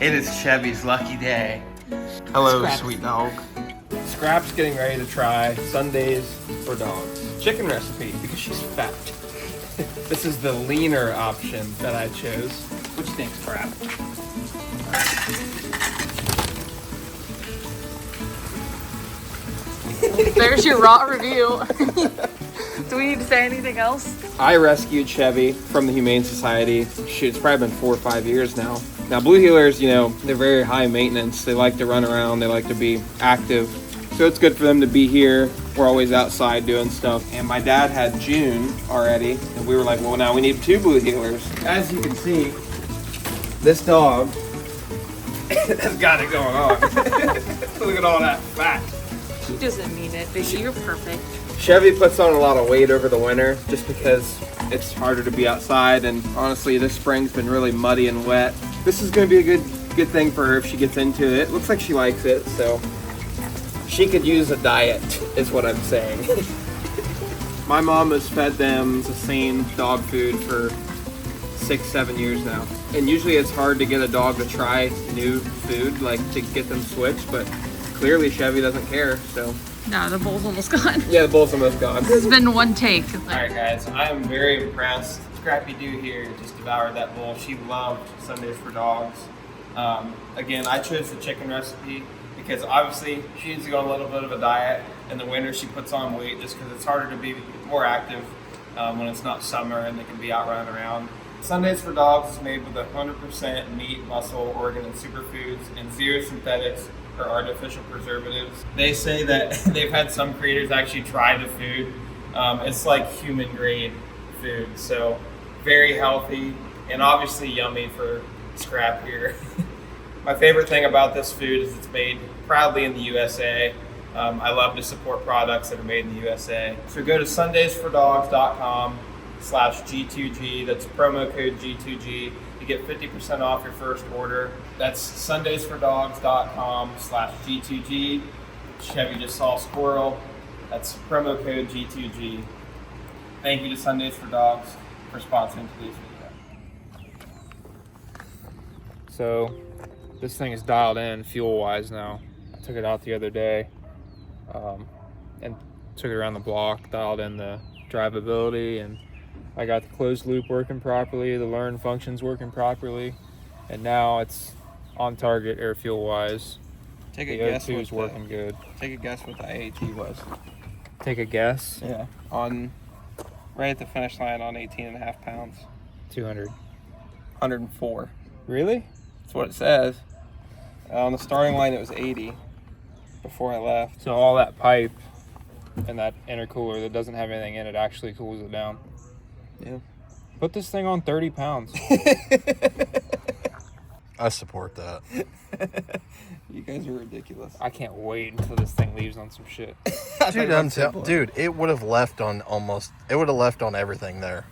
It is Chevy's lucky day. Hello, sweet dog. Scrap's getting ready to try Sundays for dogs. Chicken recipe, because she's fat. This is the leaner option that I chose. What do you think, Scrap? There's your raw review. Do we need to say anything else? I rescued Chevy from the Humane Society. Shit, it's probably been 4 or 5 years now. Now, blue heelers, you know, they're very high maintenance. They like to run around. They like to be active. So it's good for them to be here. We're always outside doing stuff. And my dad had June already. And we were like, well, now we need 2 blue heelers. As you can see, this dog has got it going on. Look at all that fat. She doesn't mean it, but you're perfect. Chevy puts on a lot of weight over the winter just because it's harder to be outside, and honestly this spring's been really muddy and wet. This is going to be a good thing for her if she gets into it. Looks like she likes it, so she could use a diet is what I'm saying. My mom has fed them the same dog food for 6-7 years now, and usually it's hard to get a dog to try new food, like to get them switched, but clearly Chevy doesn't care, so. No, the bowl's almost gone. Yeah, the bowl's almost gone. This has been one take. Alright guys, I am very impressed. Scrappy Doo here just devoured that bowl. She loved Sundays for Dogs. Again, I chose the chicken recipe because obviously she needs to go on a little bit of a diet. In the winter she puts on weight just because it's harder to be more active when it's not summer and they can be out running around. Sundays for Dogs is made with 100% meat, muscle, organ, and superfoods and 0 synthetics or artificial preservatives. They say that they've had some creators actually try the food. It's like human grade food, so very healthy and obviously yummy for Scrap here. My favorite thing about this food is it's made proudly in the USA. I love to support products that are made in the USA. So go to sundaysfordogs.com/G2G. That's promo code G2G. You get 50% off your first order. That's sundaysfordogs.com/G2G. Chevy just saw a squirrel. That's promo code G2G. Thank you to Sundays for Dogs for sponsoring today's video. So this thing is dialed in fuel-wise now. I took it out the other day and took it around the block, dialed in the drivability, and I got the closed loop working properly, the learn functions working properly, and now it's on target air fuel wise. Take a guess. The O2 is working good. Take a guess what the AAT was. Take a guess? Yeah. On right at the finish line on 18.5 pounds. 200. 104. Really? That's what it says. On the starting line it was 80 before I left. So all that pipe and that intercooler that doesn't have anything in it actually cools it down. Yeah. Put this thing on 30 pounds. I support that. You guys are ridiculous. I can't wait until this thing leaves on some shit. Dude, it would have left on everything there.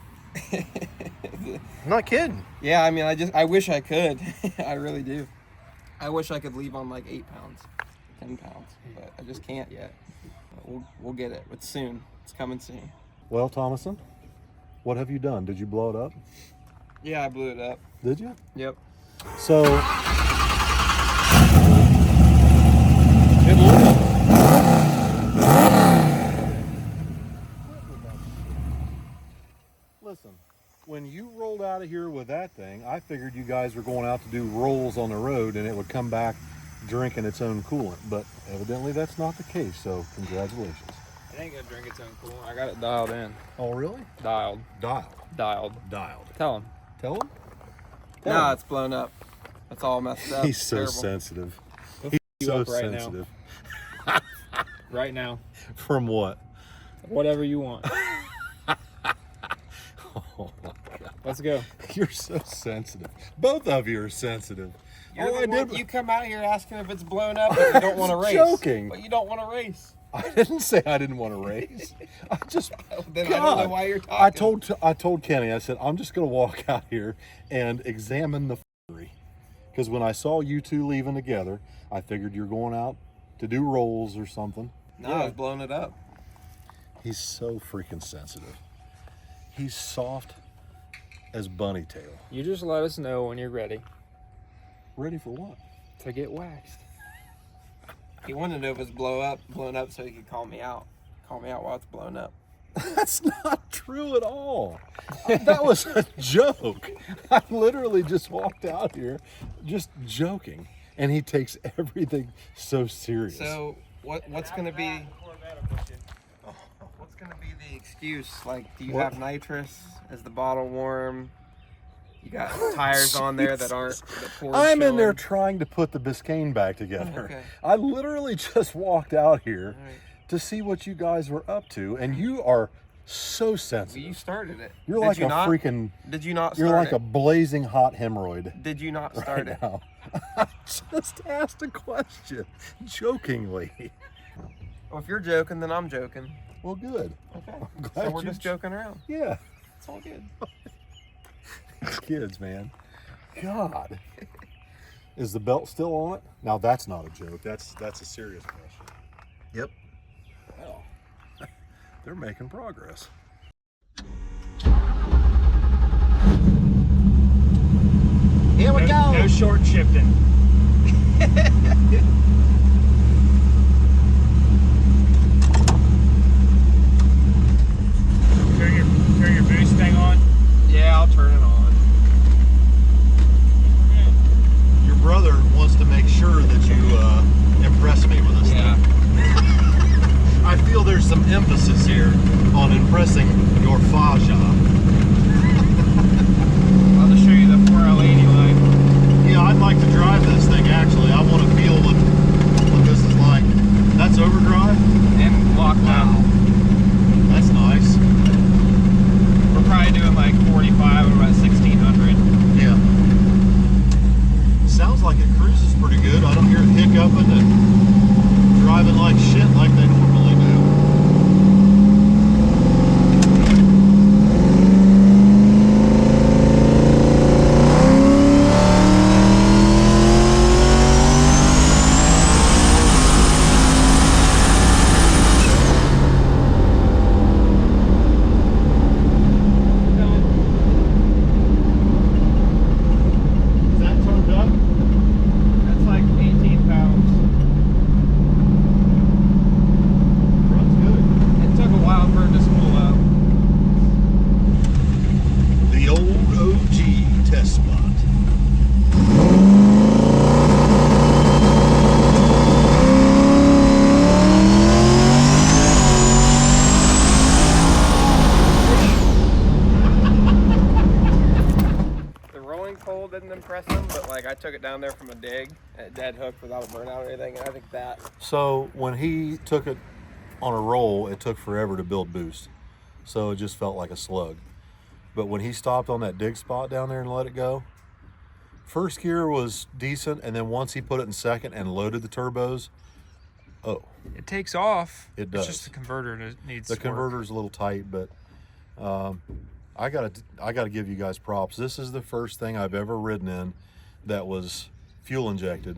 I'm not kidding. Yeah, I mean, I wish I could. I really do. I wish I could leave on like 8 pounds, 10 pounds, but I just can't yet. We'll get it. It's soon. It's coming soon. Well, Thomason, what have you done? Did you blow it up? Yeah, I blew it up. Did you? Yep. So, listen, when you rolled out of here with that thing, I figured you guys were going out to do rolls on the road and it would come back drinking its own coolant, but evidently that's not the case, so congratulations. It ain't gonna drink its own coolant. I got it dialed in. Oh, really? Dialed. Dialed. Tell him. Tell him? No, it's blown up. It's all messed up. He's so sensitive. He's so sensitive. Right now. From what? Whatever you want. Oh my God. Let's go. You're so sensitive. Both of you are sensitive. You come out here asking if it's blown up, but you don't want to race. Joking. But you don't want to race. I didn't say I didn't want to race. I just then God, I don't know why you're talking. I told Kenny, I said, I'm just going to walk out here and examine the f***ery. Because when I saw you two leaving together, I figured you're going out to do rolls or something. No, I was blowing it up. He's so freaking sensitive. He's soft as bunny tail. You just let us know when you're ready. Ready for what? To get waxed. He wanted to know if it was blown up so he could call me out. Call me out while it's blown up. That's not true at all. That was a joke. I literally just walked out here just joking, and he takes everything so serious. So what's gonna be the excuse? Like, do you have nitrous? Is the bottle warm? You got tires on there that aren't. I'm in there trying to put the Biscayne back together. Okay. I literally just walked out here to see what you guys were up to, and you are so sensitive. Well, you started it. You're like a freaking. Did you not start You're like it? a blazing hot hemorrhoid. Did you not start it? Now. I just asked a question, jokingly. Well, if you're joking, then I'm joking. Well, good. Okay. I'm glad So we're just joking around. Yeah. It's all good. Kids, man. God. Is the belt still on it? Now that's not a joke. That's a serious question. Yep. Well, they're making progress. Here we go. No short shifting. Turn your boost thing on. Yeah, I'll turn it on. Your brother wants to make sure that you impress me with this thing. I feel there's some emphasis here on impressing your Faja. I'll just show you the 4L80 light. Yeah, I'd like to drive this thing actually. I want to feel what this is like. That's overdrive? And lockdown. That's nice. We're probably doing like 45 or about 1600. Yeah. Sounds like it cruises pretty good. I don't hear it hiccuping and driving like shit like they normally do. Is that turned up? That's like 18 pounds. Runs good. It took a while for it to spool up. The old OG test spot. The rolling pole didn't impress him, but like I took it down there from a dig at dead hook without a burnout or anything, and I think that. So when he took it on a roll, it took forever to build boost. So it just felt like a slug. But when he stopped on that dig spot down there and let it go, first gear was decent, and then once he put it in second and loaded the turbos, oh, It takes off. It does. It's just the converter that needs the work. converter's a little tight, but I gotta give you guys props. This is the first thing I've ever ridden in that was fuel injected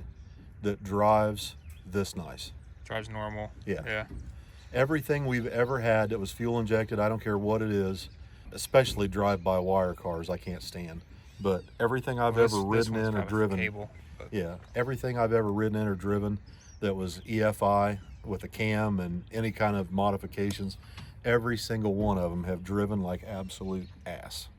that drives this nice. Drives normal. Yeah. Yeah. Everything we've ever had that was fuel injected, I don't care what it is, especially drive-by-wire cars, I can't stand. But everything I've Well, ever this ridden one's in or got a driven, Cable, but yeah, everything I've ever ridden in or driven that was EFI with a cam and any kind of modifications, every single one of them have driven like absolute ass.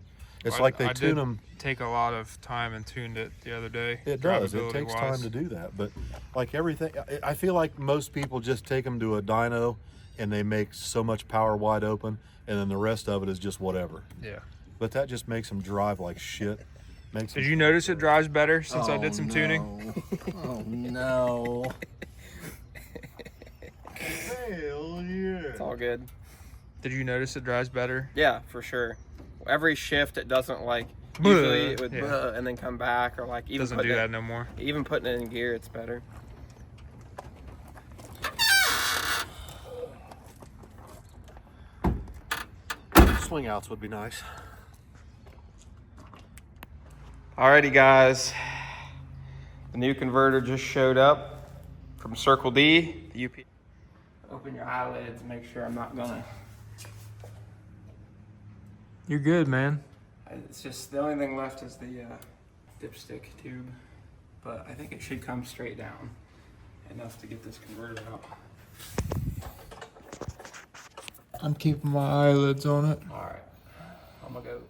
It's like they I tune did them. Take a lot of time and tuned it the other day. It does. It drivability takes wise. time to do that. But like everything, I feel like most people just take them to a dyno and they make so much power wide open, and then the rest of it is just whatever. Yeah. But that just makes them drive like shit. Makes Did them, you notice it drives better since I did some tuning? Oh no. Hell yeah. It's all good. Did you notice it drives better? Yeah, for sure. Every shift, it doesn't like. Usually it would Yeah. and then come back, or like even Doesn't putting do it, that no more. even putting it in gear, it's better. Swing outs would be nice. Alrighty, guys. The new converter just showed up from Circle D. The UP. Open your eyelids. Make sure I'm not gonna. You're good, man. It's just the only thing left is the dipstick tube. but I think it should come straight down enough to get this converter out. I'm keeping my eyelids on it. All right, I'm gonna go.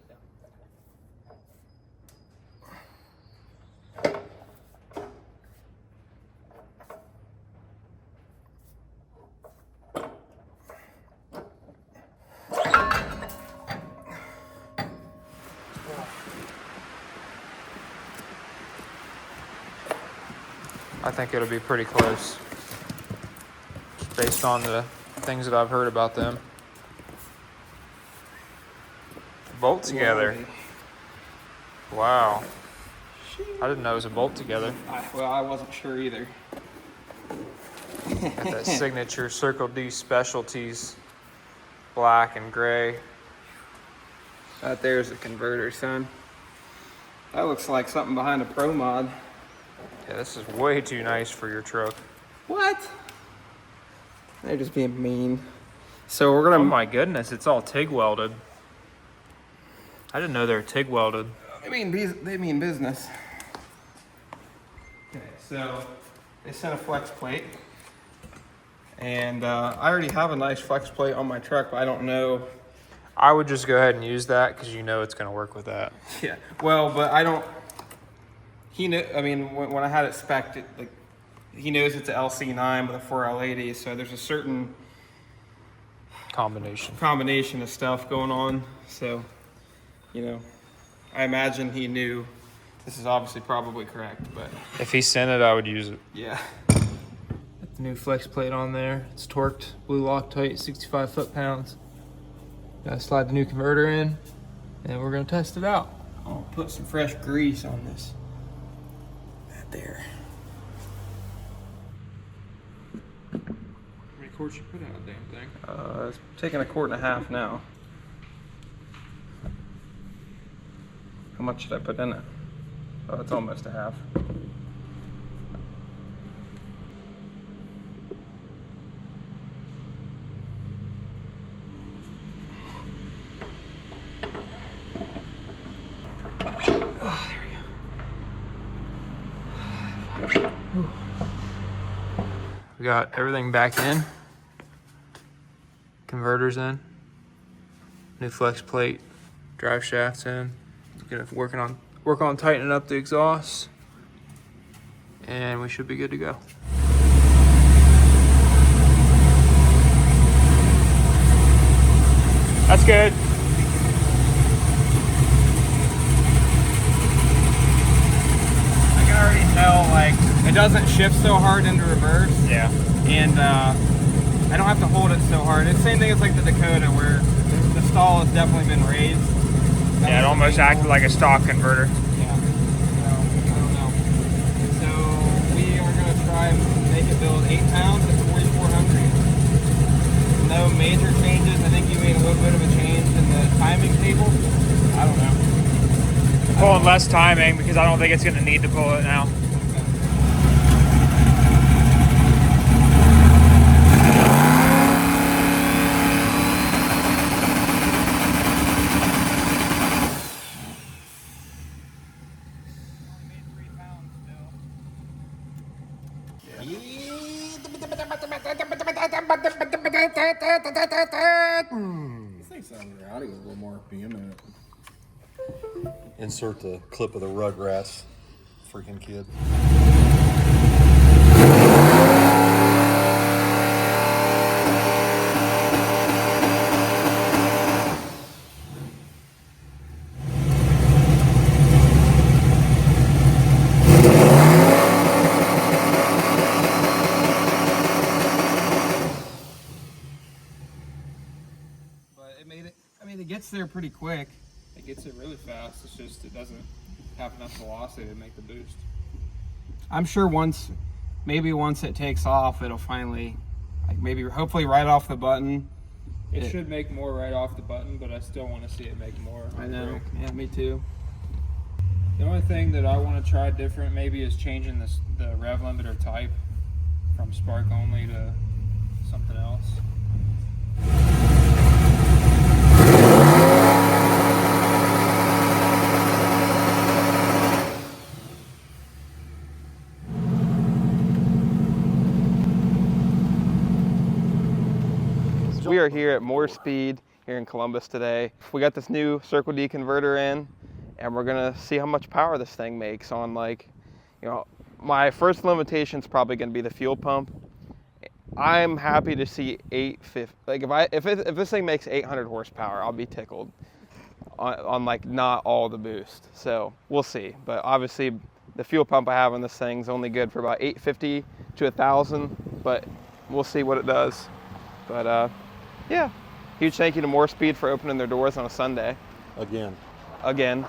I think it'll be pretty close, based on the things that I've heard about them. Bolt together. Wow. I didn't know it was a bolt together. Well, I wasn't sure either. Got that signature Circle D Specialties, black and gray. That there's the converter, son. That looks like something behind a Pro Mod. Yeah, this is way too nice for your truck. What? They're just being mean. So we're gonna. Oh my goodness, it's all TIG welded. I didn't know they were TIG welded. they mean business. Okay, so they sent a flex plate, and I already have a nice flex plate on my truck, but I don't know. I would just go ahead and use that because you know it's going to work with that. Yeah. Well, but I don't. He knew. I mean, when I had it spec'd, like he knows it's a LC9 with a 4L80, so there's a certain combination of stuff going on. So, you know, I imagine he knew. This is obviously probably correct, but If he sent it, I would use it. yeah. Got the new flex plate on there. It's torqued, blue Loctite, 65 foot-pounds. Gotta slide the new converter in, and we're gonna test it out. I'll put some fresh grease on this. That there. How many quarts you put out, damn thing? It's taking 1.5 quarts now. How much should I put in it? Oh, it's almost a half. We got everything back in. Converters in. New flex plate. Drive shafts in. Gonna work on tightening up the exhaust. And we should be good to go. That's good. I can already tell, like, it doesn't shift so hard into reverse. Yeah. And I don't have to hold it so hard. It's the same thing as like the Dakota, where the stall has definitely been raised. Yeah, it almost acted like a stock converter. Yeah. So, I don't know. So we are going to try and make it build 8 pounds at 4,400. No major changes. I think you made a little bit of a change in the timing table. I don't know. Pulling less timing because I don't think it's going to need to pull it now. I think sounding rowdy with a little more RPM in it. Insert the clip of the Rugrats freaking kid. But it made it, I mean, it gets there pretty quick. It gets it really fast. It's just, it doesn't have enough velocity to make the boost. I'm sure maybe once it takes off, it'll finally, like maybe hopefully right off the button. It should make more right off the button, but I still want to see it make more. I know, yeah, me too. The only thing that I want to try different maybe is changing the rev limiter type from spark only to something else. are here at More Speed here in Columbus today. We got this new Circle D converter in, and we're gonna see how much power this thing makes on, like, you know, my first limitation is probably gonna be the fuel pump. I'm happy to see 850. Like if this thing makes 800 horsepower, I'll be tickled on like not all the boost. So we'll see. But obviously the fuel pump I have on this thing is only good for about 850 to 1,000. But we'll see what it does. But yeah, huge thank you to More Speed for opening their doors on a Sunday. Again,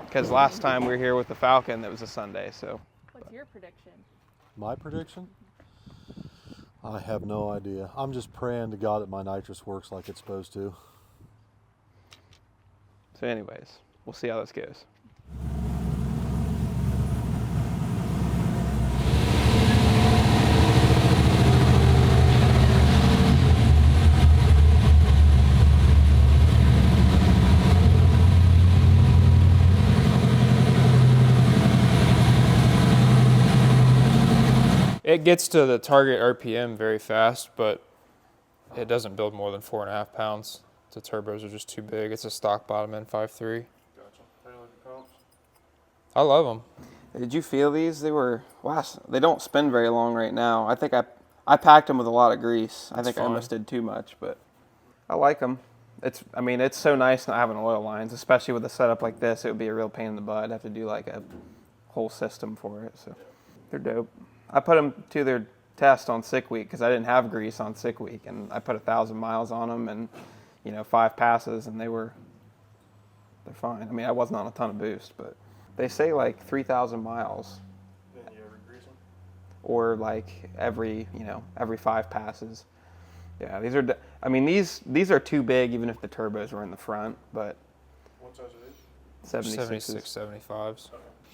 because last time we were here with the Falcon, it was a Sunday. So. What's your prediction? My prediction? I have no idea. I'm just praying to God that my nitrous works like it's supposed to. So anyways, we'll see how this goes. It gets to the target RPM very fast, but it doesn't build more than 4.5 pounds. The turbos are just too big. It's a stock bottom end 5.3. Gotcha. I love them. Did you feel these? They were, wow, they don't spin very long right now. I think I packed them with a lot of grease. I think I almost did too much, but I like them. I mean, it's so nice not having oil lines, especially with a setup like this. It would be a real pain in the butt. I'd have to do like a whole system for it, so they're dope. I put them to their test on sick week because I didn't have grease on sick week, and I put 1,000 miles on them and, you know, 5 passes, and they're fine. I mean, I wasn't on a ton of boost, but they say like 3,000 miles. Then you ever grease them? Or like every 5 passes. Yeah, these are. I mean, these are too big even if the turbos were in the front, but. What size are these? 76, 75s.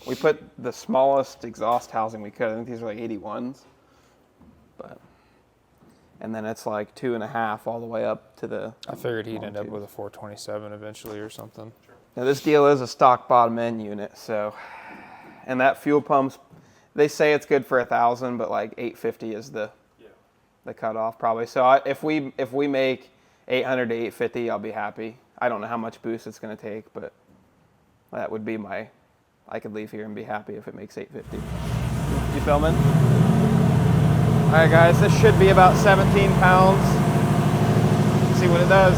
We put the smallest exhaust housing we could. I think these are like 81s. But, and then it's like 2.5 all the way up to the. I figured he'd end up with a 427 eventually or something. Now this deal is a stock bottom end unit, so, and that fuel pump's, they say it's good for 1,000, but like 850 is the cutoff probably. So if we make 800 to 850, I'll be happy. I don't know how much boost it's going to take, but that would be I could leave here and be happy if it makes 850. You filming? All right, guys, this should be about 17 pounds. Let's see what it does.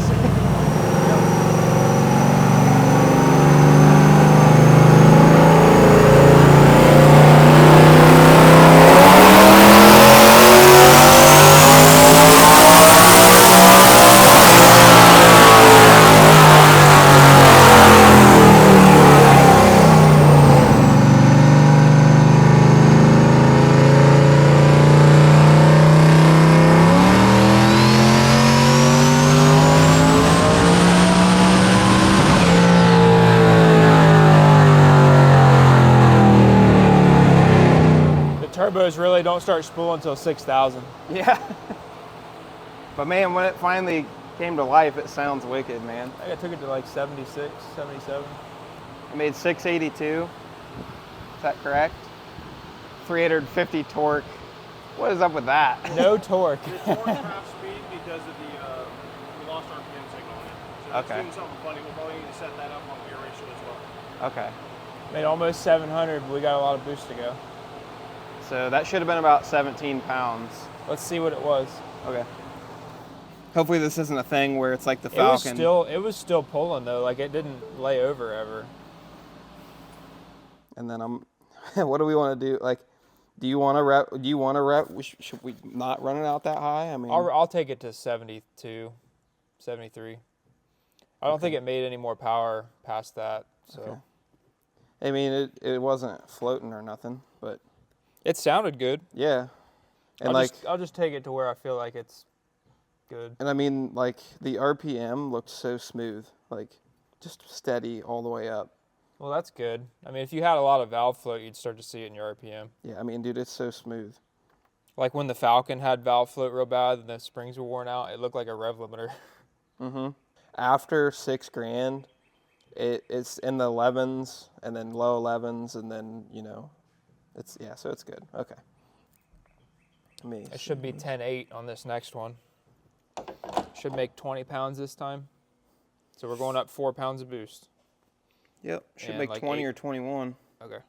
Turbos really don't start spooling until 6,000. Yeah. But man, when it finally came to life, it sounds wicked, man. I think I took it to like 76, 77. It made 682. Is that correct? 350 torque. What is up with that? No torque. It's more half speed because of we lost RPM signal on it. So Okay. it's doing something funny. We'll probably need to set that up on gear ratio as well. Okay. Made almost 700, but we got a lot of boost to go. So that should have been about 17 pounds. Let's see what it was. Okay. Hopefully this isn't a thing where it's like the Falcon. It was still pulling though, like it didn't lay over ever. And then what do we want to do? Like, do you want to rep? Should we not run it out that high? I mean, I'll take it to 72, 73. I don't think it made any more power past that. So. Okay. I mean, it wasn't floating or nothing, but It sounded good. yeah. And I'll just take it to where I feel like it's good. And I mean, like the RPM looked so smooth, like just steady all the way up. Well, that's good. I mean, if you had a lot of valve float, you'd start to see it in your RPM. Yeah, I mean, dude, it's so smooth. Like when the Falcon had valve float real bad and the springs were worn out, it looked like a rev limiter. Mm-hmm. After $6,000, it's in the 11s and then low 11s and then, so it's good. Okay. It should be 10.8 on this next one. Should make 20 pounds this time. So we're going up 4 pounds of boost. Yep, should And make like 20 8. or 21. Okay.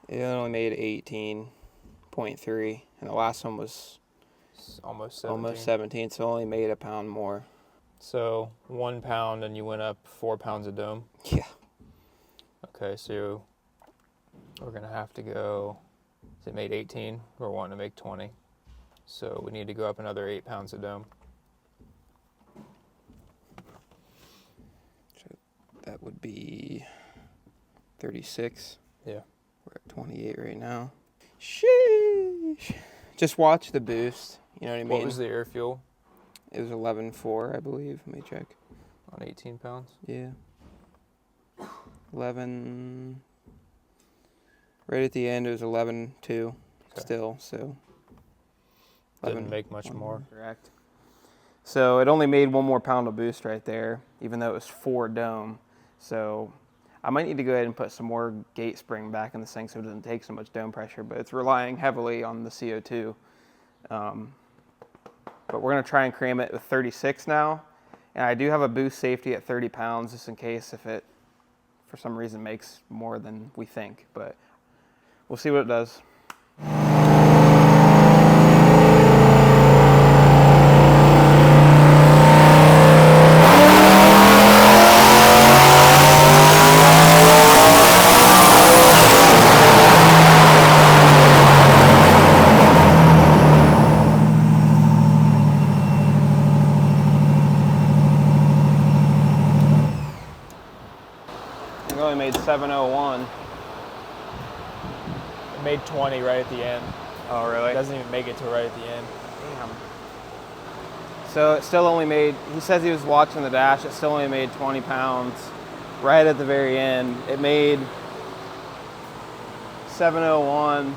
Yeah, it only made 18.3, and the last one was It's almost 17. almost 17, so only made a pound more. So 1 pound and you went up 4 pounds of dome. Yeah. Okay, so we're gonna have to go, is it made 18? We're wanting to make 20. So we need to go up another 8 pounds of dome. So that would be 36. Yeah. We're at 28 right now. Sheesh. Just watch the boost. You know what I mean? What was the air fuel It was 11.4, I believe. Let me check. on 18 pounds? Yeah. 11. Right at the end, it was 11.2 Okay. still, so. Didn't make much more. Correct. So it only made 1 more pound of boost right there, even though it was 4 dome. So I might need to go ahead and put some more gate spring back in this thing so it doesn't take so much dome pressure, but it's relying heavily on the CO2. But we're going to try and cram it with 36 now. And I do have a boost safety at 30 pounds just in case if it, for some reason, makes more than we think. But we'll see what it does. We only made 701. It made 20 right at the end. Oh, It really? doesn't even make it to right at the end. Damn. So it still only made, he says he was watching the dash, it still only made 20 pounds right at the very end. It made 701.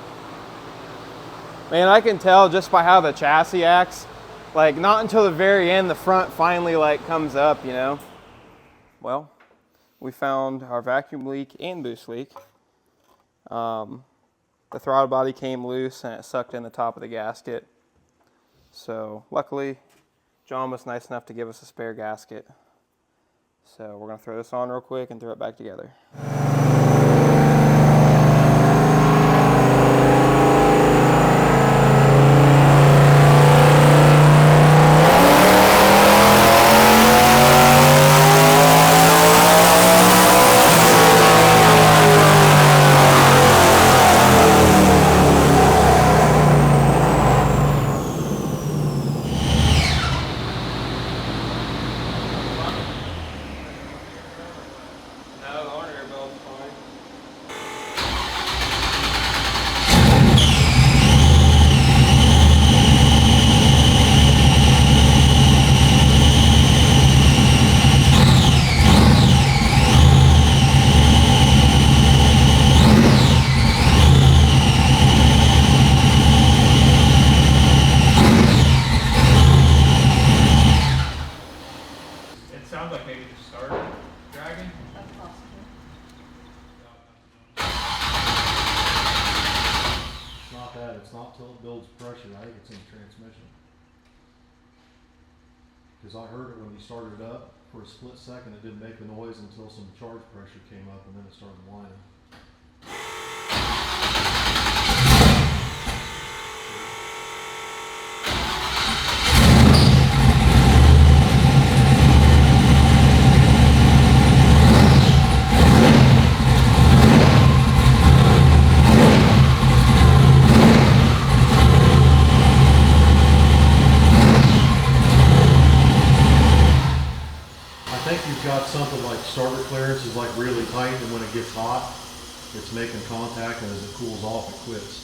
Man, I can tell just by how the chassis acts, like not until the very end, the front finally like comes up, you know? Well, we found our vacuum leak and boost leak. The throttle body came loose and it sucked in the top of the gasket. So luckily, John was nice enough to give us a spare gasket. So we're gonna throw this on real quick and throw it back together. No, the horn air bell's fine. It sounds like maybe the starter dragging. It's not that. It's not till it builds pressure. I think it's in the transmission. Because I heard it when you started it up. For a split second, it didn't make a noise until some charge pressure came up, and then it started whining. I think you've got something like starter clearance is like really tight, and when it gets hot, it's making contact, and as it cools off, it quits.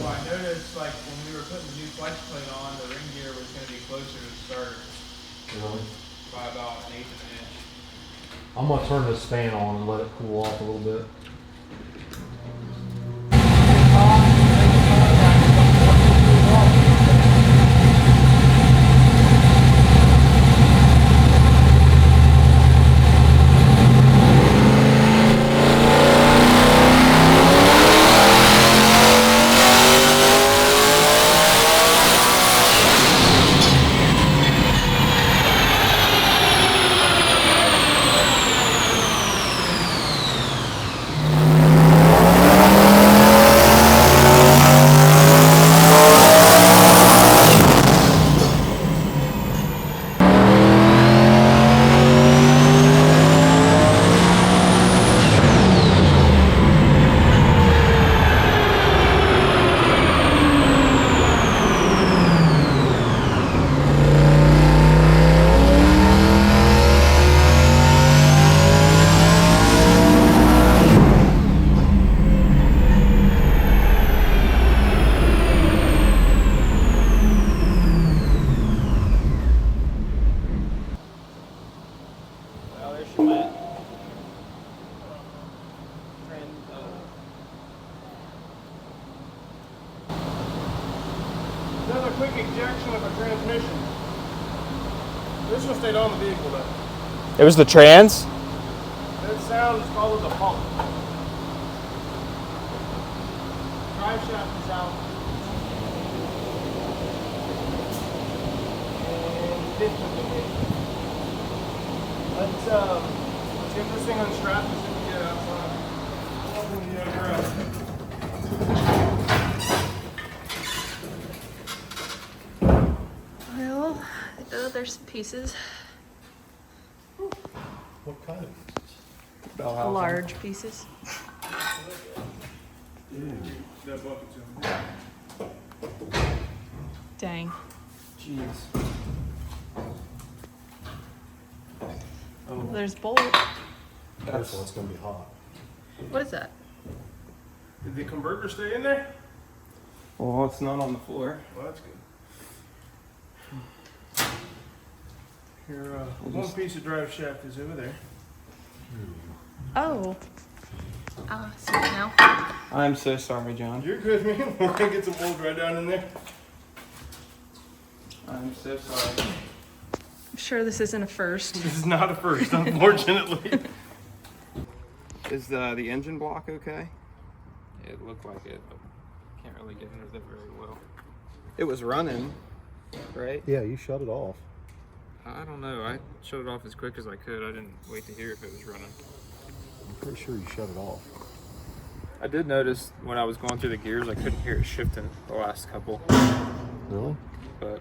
Well, I noticed like when we were putting the new flex plate on, the ring gear was going to be closer to the starter. Really? by about an eighth of an inch. I'm gonna turn this fan on and let it cool off a little bit. Well, there she went. Another quick ejection of a transmission. This one stayed on the vehicle though. It was the trans? That sound is called a pump. Drive shaft is out. And piston is. What's interesting on strap is if you get outside. Well, oh, there's pieces. What kind of? Large pieces. Dang. Jeez. There's bolt. Careful, it's gonna be hot. What is that? Did the converter stay in there? Well, it's not on the floor. Well, that's good. Here, one piece of drive shaft is over there. Oh. Ah, see it now. I'm so sorry, John. You're good, man. We're gonna get some old right down in there. I'm so sorry. I'm sure this isn't a first. This is not a first, unfortunately. Is the engine block okay? It looked like it, but can't really get into it very well. It was running, right? Yeah, you shut it off. I don't know. I shut it off as quick as I could. I didn't wait to hear if it was running. I'm pretty sure you shut it off. I did notice when I was going through the gears, I couldn't hear it shifting the last couple, Really? but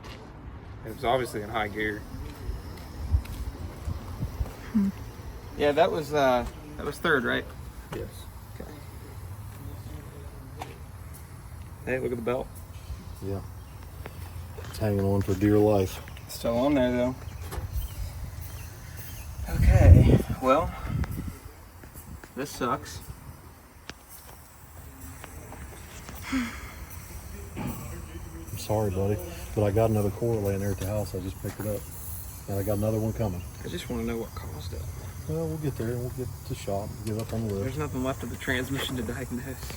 it was obviously in high gear. Yeah, that was third, right? Yes. Okay. Hey, look at the belt. Yeah. It's hanging on for dear life. Still on there though. Okay, well, this sucks. I'm sorry, buddy, but I got another core laying there at the house. I just picked it up, and I got another one coming. I just want to know what caused it. Well, we'll get there. We'll get to the shop. Get up on the There's list. nothing left of the transmission to diagnose.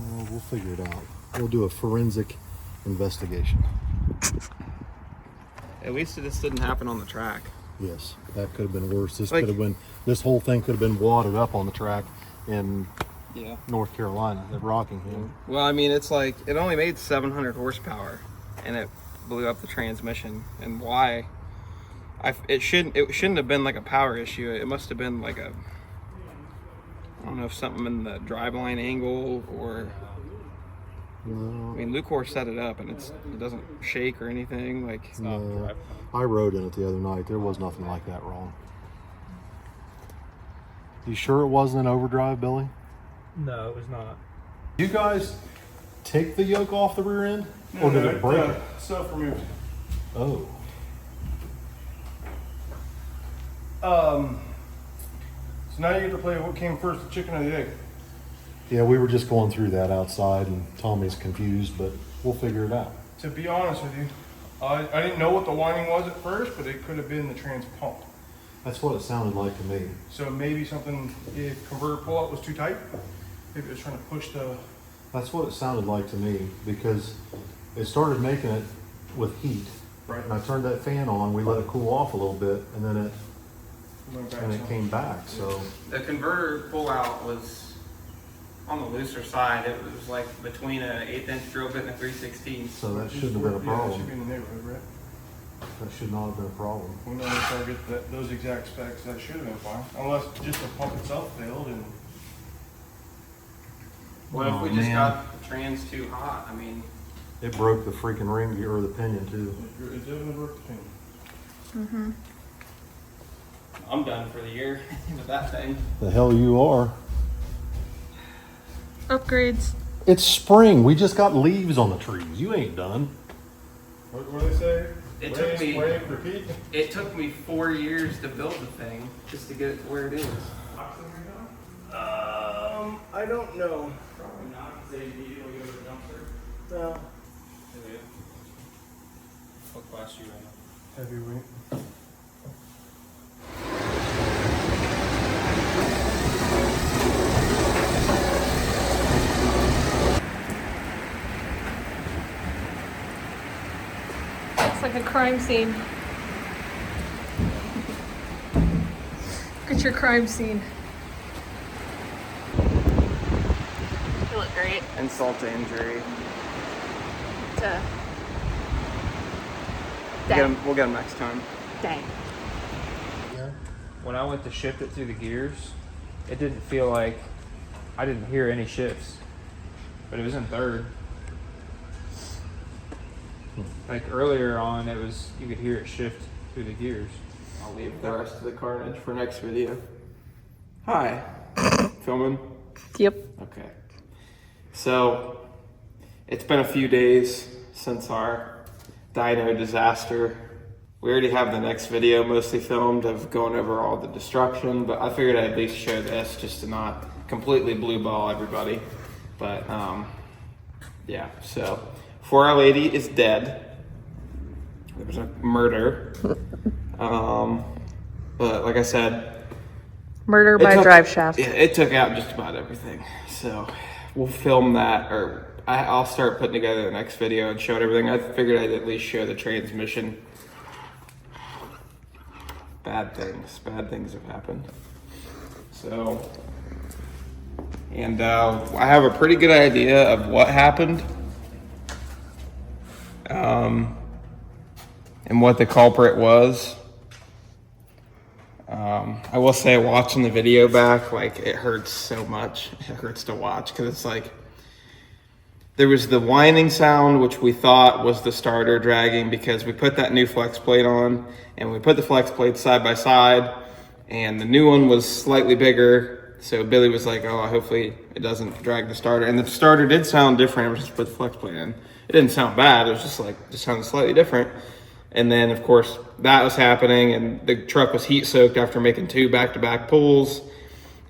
Well, we'll figure it out. We'll do a forensic investigation. At least this didn't happen on the track. Yes, that could have been worse. This Like- could have been. This whole thing could have been wadded up on the track in Yeah. North Carolina at Rockingham. Well, I mean, it's like it only made 700 horsepower, and it blew up the transmission. And why? It shouldn't have been like a power issue. It must have been like a, I don't know, if something in the driveline angle or. No, I mean, Lucor set it up, and it doesn't shake or anything. Like, no. I rode in it the other night. There was nothing like that wrong. You sure it wasn't an overdrive, Billy? No, it was not. You guys take the yoke off the rear end, or did it break it? Self-removed. Oh, So now you get to play what came first, the chicken or the egg. yeah. We were just going through that outside, and Tommy's confused, but we'll figure it out. To be honest with you, I didn't know what the whining was at first, but it could have been the trans pump. That's what it sounded like to me. So maybe something, if converter pull-out was too tight, maybe it was trying to push the... That's what it sounded like to me, because it started making it with heat. Right. And I turned that fan on, we let it cool off a little bit, and then it came back, so. The converter pullout was on the looser side. It was like between an 1/8 inch drill bit and a 3/16. So that shouldn't have been a Yeah, that problem. should be in the neighborhood, right? That should not have been a problem. We know if I get those exact specs, that should have been fine. Unless just the pump itself failed and... What if Oh, we just man. got the trans too hot? I mean, It broke the freaking ring gear or the pinion too. It definitely worked the thing. I'm done for the year with that thing. The hell you are. Upgrades. It's spring. We just got leaves on the trees. You ain't done. What do they say? It took me- Wave, repeat. It took me 4 years to build the thing just to get it to where it is. I don't know. Probably not, because they immediately go to the dumpster. No. What class you in? Heavyweight. It's like a crime scene. Look at your crime scene. You look great. Insult to injury. We'll get them next time. Dang. When I went to shift it through the gears, it didn't feel like I didn't hear any shifts, but it was in third. Like earlier on, it was you could hear it shift through the gears. I'll leave the rest of the carnage for next video. Hi. Filming? Yep. Okay. So, it's been a few days since our Dyno disaster. We already have the next video mostly filmed of going over all the destruction, but I figured I'd at least show this just to not completely blue ball everybody. But, yeah, so 4L 80 is dead. There was a murder. But like I said, Murder it by took- drive shaft. Yeah, it took out just about everything. So we'll film that, or I'll start putting together the next video and show everything. I figured I'd at least show the transmission. Bad things have happened. So, and I have a pretty good idea of what happened. And what the culprit was. I will say, watching the video back, like, it hurts so much. It hurts to watch because it's like there was the whining sound, which we thought was the starter dragging because we put that new flex plate on and we put the flex plates side by side, and the new one was slightly bigger. So Billy was like, "Oh, hopefully it doesn't drag the starter." And the starter did sound different. It was just put the flex plate in. It didn't sound bad. It was just sounded slightly different. And then, of course, that was happening, and the truck was heat soaked after making 2 back-to-back pulls.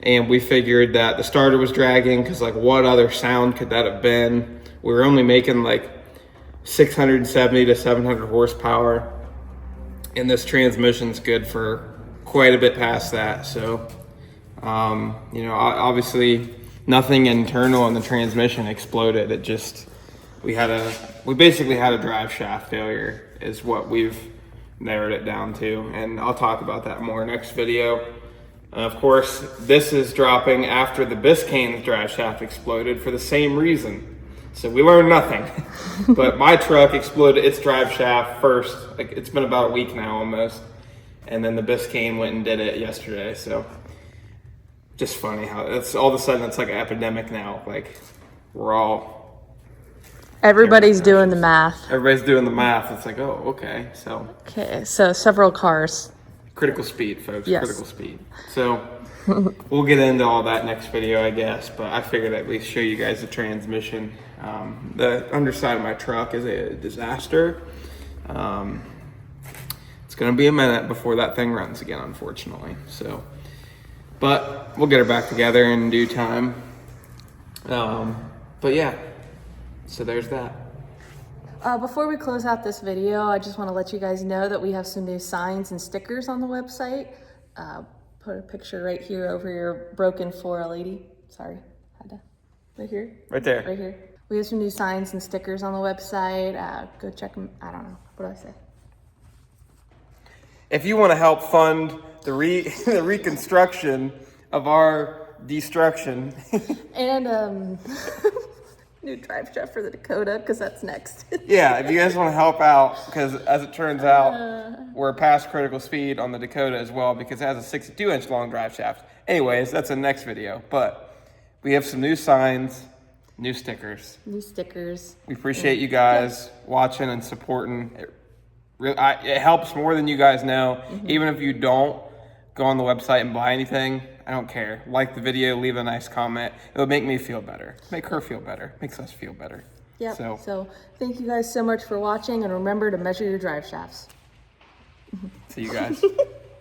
And we figured that the starter was dragging because, like, what other sound could that have been? We were only making like 670 to 700 horsepower, and this transmission's good for quite a bit past that. So, obviously, nothing internal in the transmission exploded. It just we basically had a drive shaft failure is what we've narrowed it down to, and I'll talk about that more next video. Of course, this is dropping after the Biscayne's drive shaft exploded for the same reason. So we learned nothing. But my truck exploded its drive shaft first. Like, it's been about a week now almost. And then the Biscayne went and did it yesterday. So just funny how it's all of a sudden it's like an epidemic now. Like, Everybody's doing the math. everybody's doing the math. It's like, oh, okay. So Okay, so several cars. critical speed, folks. Yes. Critical speed. So we'll get into all that next video, I guess. But I figured I'd at least show you guys the transmission. The underside of my truck is a disaster. It's going to be a minute before that thing runs again, unfortunately. So, but we'll get her back together in due time. But yeah, so there's that. Before we close out this video, I just want to let you guys know that we have some new signs and stickers on the website. Put a picture right here over your broken 4L80. Sorry, had to. Right here. Right there. Right here. We have some new signs and stickers on the website. Go check them. I don't know. What do I say? If you want to help fund the the reconstruction of our destruction, And new drive shaft for the Dakota, because that's next. yeah, if you guys want to help out, because as it turns out, we're past critical speed on the Dakota as well, because it has a 62-inch long drive shaft. Anyways, that's the next video. But we have some new signs, new stickers. New stickers. We appreciate you guys watching and supporting. It helps more than you guys know. Even if you don't go on the website and buy anything, I don't care. Like the video, leave a nice comment. It'll make me feel better. Make her feel better. Makes us feel better. Yep. So So thank you guys so much for watching, and remember to measure your drive shafts. see you guys.